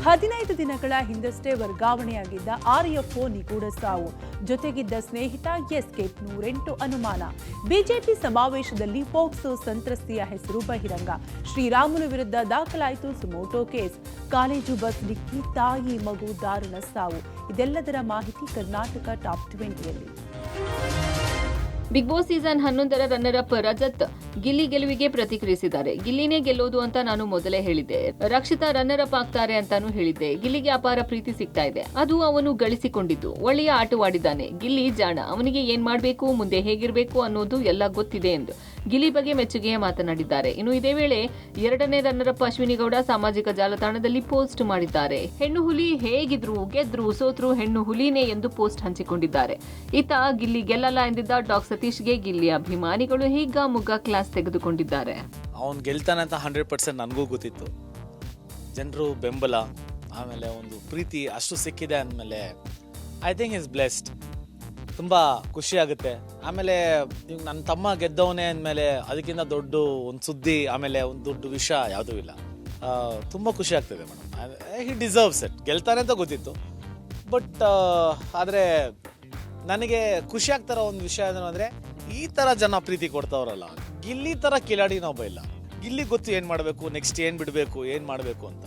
15 ದಿನಗಳ ಹಿಂದಷ್ಟೇ ವರ್ಗಾವಣೆಯಾಗಿದ್ದ ಆರ್ಎಫ್ಒ ನಿಗೂಢ ಸಾವು, ಜೊತೆಗಿದ್ದ ಸ್ನೇಹಿತ ಎಸ್ಕೇಪ್, 108 ಅನುಮಾನ. ಬಿಜೆಪಿ ಸಮಾವೇಶದಲ್ಲಿ ಪೋಕ್ಸೋ ಸಂತ್ರಸ್ತೆಯ ಹೆಸರು ಬಹಿರಂಗ. ಶ್ರೀರಾಮುಲು ವಿರುದ್ಧ ದಾಖಲಾಯಿತು ಸುಮೋಟೋ ಕೇಸ್. ಕಾಲೇಜು ಬಸ್ ಡಿಕ್ಕಿ, ತಾಯಿ ಮಗು ದಾರುಣ ಸಾವು. ಇದೆಲ್ಲದರ ಮಾಹಿತಿ ಕರ್ನಾಟಕ ಟಾಪ್ 20ಯಲ್ಲಿ. ಬಿಗ್ ಬಾಸ್ ಸೀಸನ್ 11ರ ರನ್ನರ್ ಅಪ್ ರಜತ್ ಗಿಲ್ಲಿ ಗೆಲುವಿಗೆ ಪ್ರತಿಕ್ರಿಯಿಸಿದ್ದಾರೆ. ಗಿಲ್ಲಿನೇ ಗೆಲ್ಲೋದು ಅಂತ ನಾನು ಮೊದಲೇ ಹೇಳಿದ್ದೆ. ರಕ್ಷಿತಾ ರನ್ನರ್ ಅಪ್ ಆಗ್ತಾರೆ ಅಂತಾನೂ ಹೇಳಿದ್ದೆ. ಗಿಲ್ಲಿಗೆ ಅಪಾರ ಪ್ರೀತಿ ಸಿಗ್ತಾ ಇದೆ. ಅದು ಅವನು ಗಳಿಸಿಕೊಂಡಿದ್ದು. ಒಳ್ಳೆಯ ಆಟವಾಡಿದ್ದಾನೆ. ಗಿಲ್ಲಿ ಜಾಣ. ಅವನಿಗೆ ಏನ್ ಮಾಡಬೇಕು, ಮುಂದೆ ಹೇಗಿರಬೇಕು ಅನ್ನೋದು ಎಲ್ಲ ಗೊತ್ತಿದೆ ಎಂದು ಗಿಲ್ಲಿ ಬಗ್ಗೆ ಮೆಚ್ಚುಗೆಯ ಮಾತನಾಡಿದ್ದಾರೆ. ಇನ್ನು ಇದೇ ವೇಳೆ 2ನೇ ರನ್ನರ್ ಅಪ್ ಅಶ್ವಿನಿ ಗೌಡ ಸಾಮಾಜಿಕ ಜಾಲತಾಣದಲ್ಲಿ ಪೋಸ್ಟ್ ಮಾಡಿದ್ದಾರೆ. ಹೆಣ್ಣು ಹುಲಿ ಹೇಗಿದ್ರು, ಗೆದ್ರು, ಸೋತ್ರು ಹೆಣ್ಣು ಹುಲಿನೇ ಎಂದು ಪೋಸ್ಟ್ ಹಂಚಿಕೊಂಡಿದ್ದಾರೆ. ಈತ ಗಿಲ್ಲಿ ಗೆಲ್ಲಲ್ಲ ಎಂದಿದ್ದ ಡಾಕ್ಟರ್ ಸತೀಶ್ಗೆ ಗಿಲ್ಲಿ ಅಭಿಮಾನಿಗಳು ಹೀಗ ಮುಗ್ಗ ಕ್ಲಾಸ್ ತೆಗೆದುಕೊಂಡಿದ್ದಾರೆ. ಅವನು ಗೆಲ್ತಾನೆ ಅಂತ 100% ನನಗೂ ಗೊತ್ತಿತ್ತು. ಜನರು ಬೆಂಬಲ, ಆಮೇಲೆ ಒಂದು ಪ್ರೀತಿ ಅಷ್ಟು ಸಿಕ್ಕಿದೆ ಅಂದಮೇಲೆ ಐ ಥಿಂಕ್ ಇಸ್ ಬ್ಲೆಸ್ಡ್. ತುಂಬ ಖುಷಿ ಆಗುತ್ತೆ. ಆಮೇಲೆ ನನ್ನ ತಮ್ಮ ಗೆದ್ದವನೇ ಅಂದಮೇಲೆ ಅದಕ್ಕಿಂತ ದೊಡ್ಡ ಒಂದು ಸುದ್ದಿ, ಆಮೇಲೆ ಒಂದು ದೊಡ್ಡ ವಿಷಯ ಯಾವುದೂ ಇಲ್ಲ. ತುಂಬ ಖುಷಿ ಆಗ್ತದೆ ಮೇಡಮ್. He deserves it. ಗೆಲ್ತಾನೆ ಅಂತ ಗೊತ್ತಿತ್ತು, ಬಟ್ ಆದರೆ ನನಗೆ ಖುಷಿ ಆಗ್ತಾರೋ ಒಂದು ವಿಷಯ ಏನಂದರೆ ಈ ಥರ ಜನ ಪ್ರೀತಿ ಕೊಡ್ತಾವ್ರಲ್ಲ. ಗಿಲ್ಲಿ ಥರ ಕಿಲಾಡಿ ನಾವು ಇಲ್ಲ. ಗಿಲ್ಲಿ ಗೊತ್ತು ಏನು ಮಾಡಬೇಕು, ನೆಕ್ಸ್ಟ್ ಏನು ಬಿಡಬೇಕು, ಏನು ಮಾಡಬೇಕು ಅಂತ.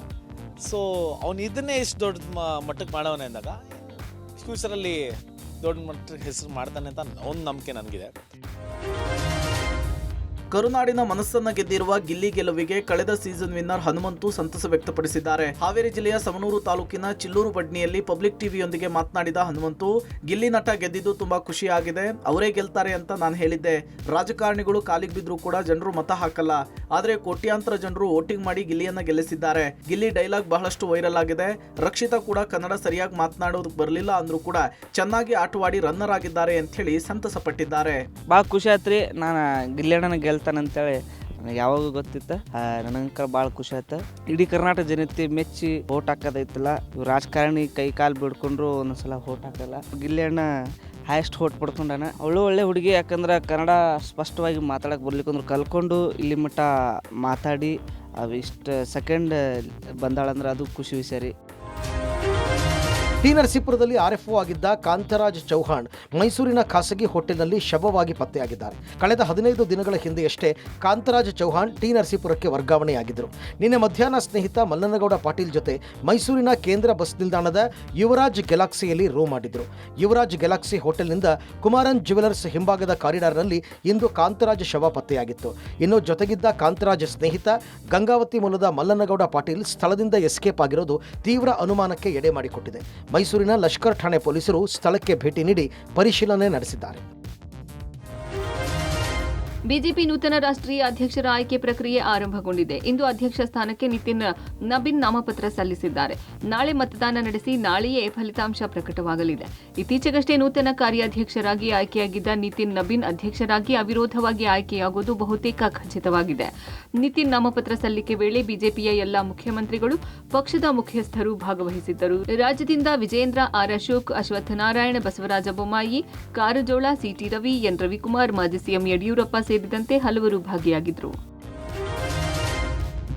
ಸೊ ಅವನು ಇದನ್ನೇ ಇಷ್ಟು ದೊಡ್ಡ ಮಟ್ಟಕ್ಕೆ ಮಾಡವನೇ ಅಂದಾಗ ಫ್ಯೂಚರಲ್ಲಿ ದೊಡ್ಡ ಮಟ್ಟಕ್ಕೆ ಹೆಸರು ಮಾಡ್ತಾನೆ ಅಂತ ಒಂದು ನಂಬಿಕೆ ನನಗಿದೆ. ಕರುನಾಡಿನ ಮನಸ್ಸನ್ನ ಗೆದ್ದಿರುವ ಗಿಲ್ಲಿ ಗೆಲುವಿಗೆ ಕಳೆದ ಸೀಸನ್ ವಿನ್ನರ್ ಹನುಮಂತು ಸಂತಸ ವ್ಯಕ್ತಪಡಿಸಿದ್ದಾರೆ. ಹಾವೇರಿ ಜಿಲ್ಲೆಯ ಸವಣೂರು ತಾಲೂಕಿನ ಚಿಲ್ಲೂರು ಬಡ್ನಿಯಲ್ಲಿ ಪಬ್ಲಿಕ್ ಟಿವಿಯೊಂದಿಗೆ ಮಾತನಾಡಿದ ಹನುಮಂತು, ಗಿಲ್ಲಿ ನಟ ಗೆದ್ದಿದ್ದು ತುಂಬಾ ಖುಷಿಯಾಗಿದೆ. ಅವರೇ ಗೆಲ್ತಾರೆ ಅಂತ ನಾನು ಹೇಳಿದ್ದೆ. ರಾಜಕಾರಣಿಗಳು ಕಾಲಿಗೆ ಬಿದ್ದರೂ ಕೂಡ ಜನರು ಮತ ಹಾಕಲ್ಲ, ಆದ್ರೆ ಕೋಟ್ಯಾಂತರ ಜನರು ವೋಟಿಂಗ್ ಮಾಡಿ ಗಿಲ್ಲಿಯನ್ನ ಗೆಲ್ಲಿಸಿದ್ದಾರೆ. ಗಿಲ್ಲಿ ಡೈಲಾಗ್ ಬಹಳಷ್ಟು ವೈರಲ್ ಆಗಿದೆ. ರಕ್ಷಿತಾ ಕೂಡ ಕನ್ನಡ ಸರಿಯಾಗಿ ಮಾತನಾಡೋದಕ್ಕೆ ಬರಲಿಲ್ಲ ಅಂದ್ರೂ ಕೂಡ ಚೆನ್ನಾಗಿ ಆಟವಾಡಿ ರನ್ನರ್ ಆಗಿದ್ದಾರೆ ಅಂತ ಹೇಳಿ ಸಂತಸ ಪಟ್ಟಿದ್ದಾರೆ. ಭಾಳ ಖುಷಿ ಆಯ್ತು ರೀ. ನಾನು ಗಿಲ್ಲಿಯಣ್ಣನ ಗೆಲ್ತಾನಂತೇಳಿ ನನಗೆ ಯಾವಾಗ ಗೊತ್ತಿತ್ತು. ನನಗೆ ಭಾಳ ಖುಷಿ ಆಯ್ತು. ಇಡೀ ಕರ್ನಾಟಕ ಜನತೆ ಮೆಚ್ಚಿ ಓಟ್ ಹಾಕೋದೈತಲ್ಲ. ಇವ್ರು ರಾಜಕಾರಣಿ ಕೈ ಕಾಲು ಬಿಡ್ಕೊಂಡ್ರು ಒಂದೊಂದ್ಸಲ ಓಟ್ ಹಾಕಲ್ಲ. ಗಿಲ್ಲಿಯಣ್ಣ ಹೈಯೆಸ್ಟ್ ಓಟ್ ಪಡ್ಕೊಂಡಾನ. ಒಳ್ಳೆ ಹುಡುಗಿ. ಯಾಕಂದ್ರೆ ಕನ್ನಡ ಸ್ಪಷ್ಟವಾಗಿ ಮಾತಾಡಕ್ಕೆ ಬರ್ಲಿಕ್ಕಂದ್ರೆ ಕಲ್ಕೊಂಡು ಇಲ್ಲಿ ಮಟ್ಟ ಮಾತಾಡಿ ಅವು ಇಷ್ಟು ಸೆಕೆಂಡ್ ಬಂದಾಳಂದ್ರೆ ಅದು ಖುಷಿ ವಿಷಯ ರೀ. ಟಿ ನರಸೀಪುರದಲ್ಲಿ ಆರ್ಎಫ್ಒ ಆಗಿದ್ದ ಕಾಂತರಾಜ್ ಚೌಹಾಣ್ ಮೈಸೂರಿನ ಖಾಸಗಿ ಹೋಟೆಲ್ನಲ್ಲಿ ಶವವಾಗಿ ಪತ್ತೆಯಾಗಿದ್ದಾರೆ. ಕಳೆದ 15 ದಿನಗಳ ಹಿಂದೆಯಷ್ಟೇ ಕಾಂತರಾಜ್ ಚೌಹಾಣ್ ಟಿ ನರಸೀಪುರಕ್ಕೆ ವರ್ಗಾವಣೆಯಾಗಿದ್ದರು. ನಿನ್ನೆ ಮಧ್ಯಾಹ್ನ ಸ್ನೇಹಿತ ಮಲ್ಲನಗೌಡ ಪಾಟೀಲ್ ಜೊತೆ ಮೈಸೂರಿನ ಕೇಂದ್ರ ಬಸ್ ನಿಲ್ದಾಣದ ಯುವರಾಜ್ ಗ್ಯಾಲಕ್ಸಿಯಲ್ಲಿ ರೂಮ್ ಮಾಡಿದ್ರು. ಯುವರಾಜ್ ಗ್ಯಾಲಕ್ಸಿ ಹೋಟೆಲ್ನಿಂದ ಕುಮಾರನ್ ಜ್ಯುವೆಲರ್ಸ್ ಹಿಂಭಾಗದ ಕಾರಿಡಾರ್ನಲ್ಲಿ ಇಂದು ಕಾಂತರಾಜ್ ಶವ ಪತ್ತೆಯಾಗಿತ್ತು. ಇನ್ನು ಜೊತೆಗಿದ್ದ ಕಾಂತರಾಜ್ ಸ್ನೇಹಿತ ಗಂಗಾವತಿ ಮೂಲದ ಮಲ್ಲನಗೌಡ ಪಾಟೀಲ್ ಸ್ಥಳದಿಂದ ಎಸ್ಕೇಪ್ ಆಗಿರೋದು ತೀವ್ರ ಅನುಮಾನಕ್ಕೆ ಎಡೆ ಮಾಡಿಕೊಟ್ಟಿದೆ. ಮೈಸೂರಿನ ಲಷ್ಕರ್ ಠಾಣೆ ಪೊಲೀಸರು ಸ್ಥಳಕ್ಕೆ ಭೇಟಿ ನೀಡಿ ಪರಿಶೀಲನೆ ನಡೆಸಿದ್ದಾರೆ. ಬಿಜೆಪಿ ನೂತನ ರಾಷ್ಟ್ರೀಯ ಅಧ್ಯಕ್ಷರ ಆಯ್ಕೆ ಪ್ರಕ್ರಿಯೆ ಆರಂಭಗೊಂಡಿದೆ. ಇಂದು ಅಧ್ಯಕ್ಷ ಸ್ಥಾನಕ್ಕೆ ನಿತಿನ್ ನಬೀನ್ ನಾಮಪತ್ರ ಸಲ್ಲಿಸಿದ್ದಾರೆ. ನಾಳೆ ಮತದಾನ ನಡೆಸಿ ನಾಳೆಯೇ ಫಲಿತಾಂಶ ಪ್ರಕಟವಾಗಲಿದೆ. ಇತ್ತೀಚೆಗಷ್ಟೇ ನೂತನ ಕಾರ್ಯಾಧ್ಯಕ್ಷರಾಗಿ ಆಯ್ಕೆಯಾಗಿದ್ದ ನಿತಿನ್ ನಬೀನ್ ಅಧ್ಯಕ್ಷರಾಗಿ ಅವಿರೋಧವಾಗಿ ಆಯ್ಕೆಯಾಗುವುದು ಬಹುತೇಕ ಖಚಿತವಾಗಿದೆ. ನಿತಿನ್ ನಾಮಪತ್ರ ಸಲ್ಲಿಕೆ ವೇಳೆ ಬಿಜೆಪಿಯ ಎಲ್ಲಾ ಮುಖ್ಯಮಂತ್ರಿಗಳು, ಪಕ್ಷದ ಮುಖ್ಯಸ್ಥರು ಭಾಗವಹಿಸಿದ್ದರು. ರಾಜ್ಯದಿಂದ Vijendra, R Ashok, Ashwathnarayana, Basavaraj Bommai, Karjol, CT Ravi, N Ravikumar, ಮಾಜಿ ಸಿಎಂ ಯಡಿಯೂರಪ್ಪ ಸೇರಿದಂತೆ ಹಲವರು ಭಾಗಿಯಾಗಿದ್ದರು.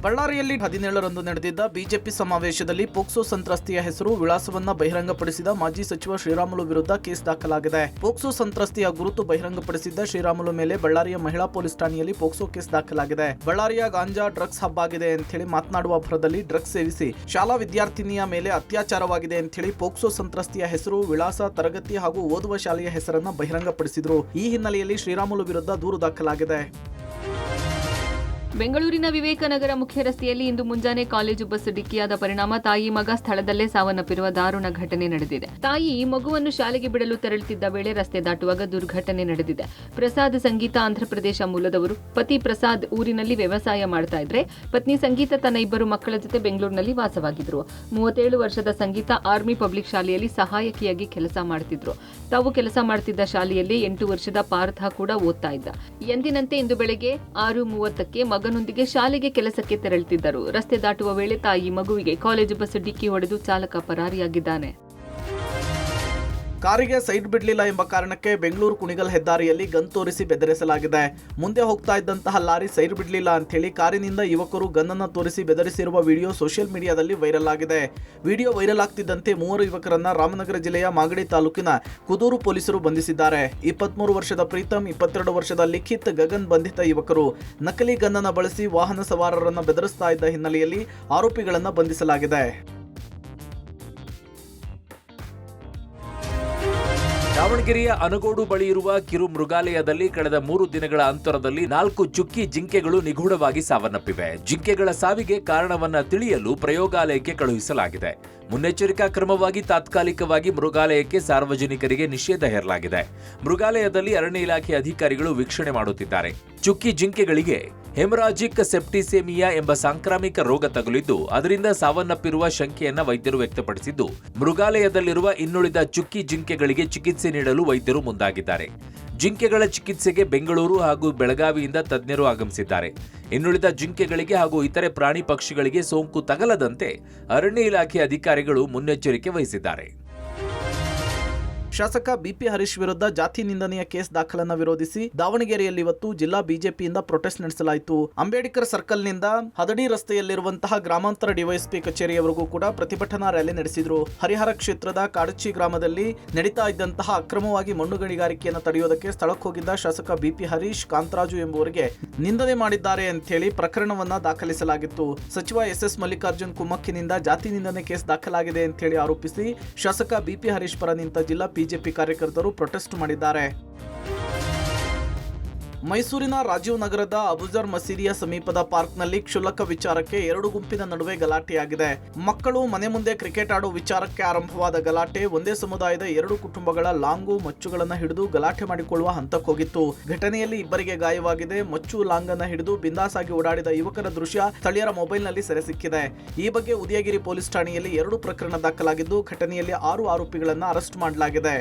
ಬಳ್ಳಾರಿಯಲ್ಲಿ 17ರಂದು ನಡೆದಿದ್ದ ಬಿಜೆಪಿ ಸಮಾವೇಶದಲ್ಲಿ ಪೋಕ್ಸೋ ಸಂತ್ರಸ್ತೆಯ ಹೆಸರು, ವಿಳಾಸವನ್ನ ಬಹಿರಂಗಪಡಿಸಿದ ಮಾಜಿ ಸಚಿವ ಶ್ರೀರಾಮುಲು ವಿರುದ್ಧ ಕೇಸ್ ದಾಖಲಾಗಿದೆ. ಪೋಕ್ಸೋ ಸಂತ್ರಸ್ತೆಯ ಗುರುತು ಬಹಿರಂಗಪಡಿಸಿದ್ದ ಶ್ರೀರಾಮುಲು ಮೇಲೆ ಬಳ್ಳಾರಿಯ ಮಹಿಳಾ ಪೊಲೀಸ್ ಠಾಣೆಯಲ್ಲಿ ಪೋಕ್ಸೋ ಕೇಸ್ ದಾಖಲಾಗಿದೆ. ಬಳ್ಳಾರಿಯ ಗಾಂಜಾ ಡ್ರಗ್ಸ್ ಹಬ್ ಆಗಿದೆ ಅಂತ ಹೇಳಿ ಮಾತನಾಡುವ ಭರದಲ್ಲಿ ಡ್ರಗ್ಸ್ ಸೇವಿಸಿ ಶಾಲಾ ವಿದ್ಯಾರ್ಥಿನಿಯ ಮೇಲೆ ಅತ್ಯಾಚಾರವಾಗಿದೆ ಅಂತ ಹೇಳಿ ಪೋಕ್ಸೋ ಸಂತ್ರಸ್ತೆಯ ಹೆಸರು, ವಿಳಾಸ, ತರಗತಿ ಹಾಗೂ ಓದುವ ಶಾಲೆಯ ಹೆಸರನ್ನ ಬಹಿರಂಗಪಡಿಸಿದ್ರು. ಈ ಹಿನ್ನೆಲೆಯಲ್ಲಿ ಶ್ರೀರಾಮುಲು ವಿರುದ್ಧ ದೂರು ದಾಖಲಾಗಿದೆ. ಬೆಂಗಳೂರಿನ ವಿವೇಕನಗರ ಮುಖ್ಯ ರಸ್ತೆಯಲ್ಲಿ ಇಂದು ಮುಂಜಾನೆ ಕಾಲೇಜು ಬಸ್ ಡಿಕ್ಕಿಯಾದ ಪರಿಣಾಮ ತಾಯಿ ಮಗ ಸ್ಥಳದಲ್ಲೇ ಸಾವನ್ನಪ್ಪಿರುವ ದಾರುಣ ಘಟನೆ ನಡೆದಿದೆ. ತಾಯಿ ಮಗುವನ್ನು ಶಾಲೆಗೆ ಬಿಡಲು ತೆರಳುತ್ತಿದ್ದ ವೇಳೆ ರಸ್ತೆ ದಾಟುವಾಗ ದುರ್ಘಟನೆ ನಡೆದಿದೆ. ಪ್ರಸಾದ್ ಸಂಗೀತ ಆಂಧ್ರಪ್ರದೇಶ ಮೂಲದವರು. ಪತಿ ಪ್ರಸಾದ್ ಊರಿನಲ್ಲಿ ವ್ಯವಸಾಯ ಮಾಡ್ತಾ ಇದ್ರೆ, ಪತ್ನಿ ಸಂಗೀತ ತನ್ನ 2 ಮಕ್ಕಳ ಜೊತೆ ಬೆಂಗಳೂರಿನಲ್ಲಿ ವಾಸವಾಗಿದ್ರು. 37 ವರ್ಷದ ಸಂಗೀತ ಆರ್ಮಿ ಪಬ್ಲಿಕ್ ಶಾಲೆಯಲ್ಲಿ ಸಹಾಯಕಿಯಾಗಿ ಕೆಲಸ ಮಾಡ್ತಿದ್ರು. ತಾವು ಕೆಲಸ ಮಾಡ್ತಿದ್ದ ಶಾಲೆಯಲ್ಲಿ 8 ವರ್ಷದ ಪಾರ್ಥ ಕೂಡ ಓದ್ತಾ ಇದ್ದ. ಎಂದಿನಂತೆ ಇಂದು ಬೆಳಗ್ಗೆ 6:30ಕ್ಕೆ ಮಗನೊಂದಿಗೆ ಶಾಲೆಗೆ ಕೆಲಸಕ್ಕೆ ತೆರಳುತ್ತಿದ್ದರು. ರಸ್ತೆ ದಾಟುವ ವೇಳೆ ತಾಯಿ ಮಗುವಿಗೆ ಕಾಲೇಜು ಬಸ್ ಡಿಕ್ಕಿ ಹೊಡೆದು ಚಾಲಕ ಪರಾರಿಯಾಗಿದ್ದಾನೆ. ಕಾರಿಗೆ ಸೈಡ್ ಬಿಡಲಿಲ್ಲ ಎಂಬ ಕಾರಣಕ್ಕೆ ಬೆಂಗಳೂರು ಕುಣಿಗಲ್ ಹೆದ್ದಾರಿಯಲ್ಲಿ ಗನ್ ತೋರಿಸಿ ಬೆದರಿಸಲಾಗಿದೆ. ಮುಂದೆ ಹೋಗ್ತಾ ಇದ್ದಂತಹ ಲಾರಿ ಸೈಡ್ ಬಿಡಲಿಲ್ಲ ಅಂತ ಹೇಳಿ ಕಾರಿನಿಂದ ಯುವಕರು ಗನ್ ಅನ್ನು ತೋರಿಸಿ ಬೆದರಿಸಿರುವ ವಿಡಿಯೋ ಸೋಷಿಯಲ್ ಮೀಡಿಯಾದಲ್ಲಿ ವೈರಲ್ ಆಗಿದೆ. ವಿಡಿಯೋ ವೈರಲ್ ಆಗ್ತಿದ್ದಂತೆ 3 ಯುವಕರನ್ನ ರಾಮನಗರ ಜಿಲ್ಲೆಯ ಮಾಗಡಿ ತಾಲೂಕಿನ ಕುದೂರು ಪೊಲೀಸರು ಬಂಧಿಸಿದ್ದಾರೆ. 23 ವರ್ಷದ ಪ್ರೀತಮ್, 22 ವರ್ಷದ ಲಿಖಿತ್, ಗಗನ್ ಬಂಧಿತ ಯುವಕರು ನಕಲಿ ಗನ್ ಅನ್ನು ಬಳಸಿ ವಾಹನ ಸವಾರರನ್ನ ಬೆದರಿಸ್ತಾ ಇದ್ದ ಹಿನ್ನೆಲೆಯಲ್ಲಿ ಆರೋಪಿಗಳನ್ನ ಬಂಧಿಸಲಾಗಿದೆ. ದಾವಣಗೆರೆಯ ಅನಗೋಡು ಬಳಿ ಇರುವ ಕಿರು ಮೃಗಾಲಯದಲ್ಲಿ ಕಳೆದ 3 ದಿನಗಳ ಅಂತರದಲ್ಲಿ 4 ಚುಕ್ಕಿ ಜಿಂಕೆಗಳು ನಿಗೂಢವಾಗಿ ಸಾವನ್ನಪ್ಪಿವೆ. ಜಿಂಕೆಗಳ ಸಾವಿಗೆ ಕಾರಣವನ್ನ ತಿಳಿಯಲು ಪ್ರಯೋಗಾಲಯಕ್ಕೆ ಕಳುಹಿಸಲಾಗಿದೆ. ಮುನ್ನೆಚ್ಚರಿಕಾ ಕ್ರಮವಾಗಿ ತಾತ್ಕಾಲಿಕವಾಗಿ ಮೃಗಾಲಯಕ್ಕೆ ಸಾರ್ವಜನಿಕರಿಗೆ ನಿಷೇಧ ಹೇರಲಾಗಿದೆ. ಮೃಗಾಲಯದಲ್ಲಿ ಅರಣ್ಯ ಇಲಾಖೆ ಅಧಿಕಾರಿಗಳು ವೀಕ್ಷಣೆ ಮಾಡುತ್ತಿದ್ದಾರೆ. ಚುಕ್ಕಿ ಜಿಂಕೆಗಳಿಗೆ ಹೆಮರಾಜಿಕ್ ಸೆಪ್ಟಿಸೆಮಿಯಾ ಎಂಬ ಸಾಂಕ್ರಾಮಿಕ ರೋಗ ತಗುಲಿದ್ದು ಅದರಿಂದ ಸಾವನ್ನಪ್ಪಿರುವ ಶಂಕೆಯನ್ನ ವೈದ್ಯರು ವ್ಯಕ್ತಪಡಿಸಿದ್ದು, ಮೃಗಾಲಯದಲ್ಲಿರುವ ಇನ್ನುಳಿದ ಚುಕ್ಕಿ ಜಿಂಕೆಗಳಿಗೆ ಚಿಕಿತ್ಸೆ ನೀಡಲು ವೈದ್ಯರು ಮುಂದಾಗಿದ್ದಾರೆ. ಜಿಂಕೆಗಳ ಚಿಕಿತ್ಸೆಗೆ ಬೆಂಗಳೂರು ಹಾಗೂ ಬೆಳಗಾವಿಯಿಂದ ತಜ್ಞರು ಆಗಮಿಸಿದ್ದಾರೆ. ಇನ್ನುಳಿದ ಜಿಂಕೆಗಳಿಗೆ ಹಾಗೂ ಇತರೆ ಪ್ರಾಣಿ ಪಕ್ಷಿಗಳಿಗೆ ಸೋಂಕು ತಗಲದಂತೆ ಅರಣ್ಯ ಇಲಾಖೆ ಅಧಿಕಾರಿಗಳು ಮುನ್ನೆಚ್ಚರಿಕೆ ವಹಿಸಿದ್ದಾರೆ. ಶಾಸಕ ಬಿಪಿ ಹರೀಶ್ ವಿರುದ್ಧ ಜಾತಿ ನಿಂದನೆಯ ಕೇಸ್ ದಾಖಲನ್ನು ವಿರೋಧಿಸಿ ದಾವಣಗೆರೆಯಲ್ಲಿ ಇವತ್ತು ಜಿಲ್ಲಾ ಬಿಜೆಪಿಯಿಂದ ಪ್ರೊಟೆಸ್ಟ್ ನಡೆಸಲಾಯಿತು. ಅಂಬೇಡ್ಕರ್ ಸರ್ಕಲ್ನಿಂದ ಹದಡಿ ರಸ್ತೆಯಲ್ಲಿರುವಂತಹ ಗ್ರಾಮಾಂತರ ಡಿವೈಎಸ್ಪಿ ಕಚೇರಿಯವರೆಗೂ ಕೂಡ ಪ್ರತಿಭಟನಾ ರ್ಯಾಲಿ ನಡೆಸಿದ್ರು. ಹರಿಹರ ಕ್ಷೇತ್ರದ ಕಾಡಚಿ ಗ್ರಾಮದಲ್ಲಿ ನಡೀತಾ ಇದ್ದಂತಹ ಅಕ್ರಮವಾಗಿ ಮಣ್ಣು ಗಣಿಗಾರಿಕೆಯನ್ನು ತಡೆಯೋದಕ್ಕೆ ಸ್ಥಳಕ್ಕೆ ಹೋಗಿದ್ದ ಶಾಸಕ ಬಿಪಿ ಹರೀಶ್ ಕಾಂತರಾಜು ಎಂಬುವರಿಗೆ ನಿಂದನೆ ಮಾಡಿದ್ದಾರೆ ಅಂತ ಹೇಳಿ ಪ್ರಕರಣವನ್ನ ದಾಖಲಿಸಲಾಗಿತ್ತು. ಸಚಿವ ಎಸ್ ಮಲ್ಲಿಕಾರ್ಜುನ್ ಕುಮ್ಮಕ್ಕಿನಿಂದ ಜಾತಿ ನಿಂದನೆ ಕೇಸ್ ದಾಖಲಾಗಿದೆ ಅಂತ ಹೇಳಿ ಆರೋಪಿಸಿ ಶಾಸಕ ಬಿಪಿ ಹರೀಶ್ ಪರ ನಿಂತ ಜಿಲ್ಲಾ ಬಿಜೆಪಿ ಕಾರ್ಯಕರ್ತರು ಪ್ರೊಟೆಸ್ಟ್ ಮಾಡಿದ್ದಾರೆ. ಮೈಸೂರಿನ ರಾಜೀವ್ ನಗರದ ಅಬುಜರ್ ಮಸೀದಿಯ ಸಮೀಪದ ಪಾರ್ಕ್ನಲ್ಲಿ ಕ್ಷುಲ್ಲಕ ವಿಚಾರಕ್ಕೆ 2 ಗುಂಪಿನ ನಡುವೆ ಗಲಾಟೆಯಾಗಿದೆ. ಮಕ್ಕಳು ಮನೆ ಮುಂದೆ ಕ್ರಿಕೆಟ್ ಆಡೋ ವಿಚಾರಕ್ಕೆ ಆರಂಭವಾದ ಗಲಾಟೆ ಒಂದೇ ಸಮುದಾಯದ 2 ಕುಟುಂಬಗಳ ಲಾಂಗು ಮಚ್ಚುಗಳನ್ನು ಹಿಡಿದು ಗಲಾಟೆ ಮಾಡಿಕೊಳ್ಳುವ ಹಂತಕ್ಕೆ ಹೋಗಿತ್ತು. ಘಟನೆಯಲ್ಲಿ ಇಬ್ಬರಿಗೆ ಗಾಯವಾಗಿದೆ. ಮಚ್ಚು ಲಾಂಗನ್ನ ಹಿಡಿದು ಬಿಂದಾಸಾಗಿ ಓಡಾಡಿದ ಯುವಕರ ದೃಶ್ಯ ಸ್ಥಳೀಯರ ಮೊಬೈಲ್ನಲ್ಲಿ ಸೆರೆ ಸಿಕ್ಕಿದೆ. ಈ ಬಗ್ಗೆ ಉದಯಗಿರಿ ಪೊಲೀಸ್ ಠಾಣೆಯಲ್ಲಿ 2 ಪ್ರಕರಣ ದಾಖಲಾಗಿದ್ದು ಘಟನೆಯಲ್ಲಿ 6 ಆರೋಪಿಗಳನ್ನು ಅರೆಸ್ಟ್ ಮಾಡಲಾಗಿದೆ.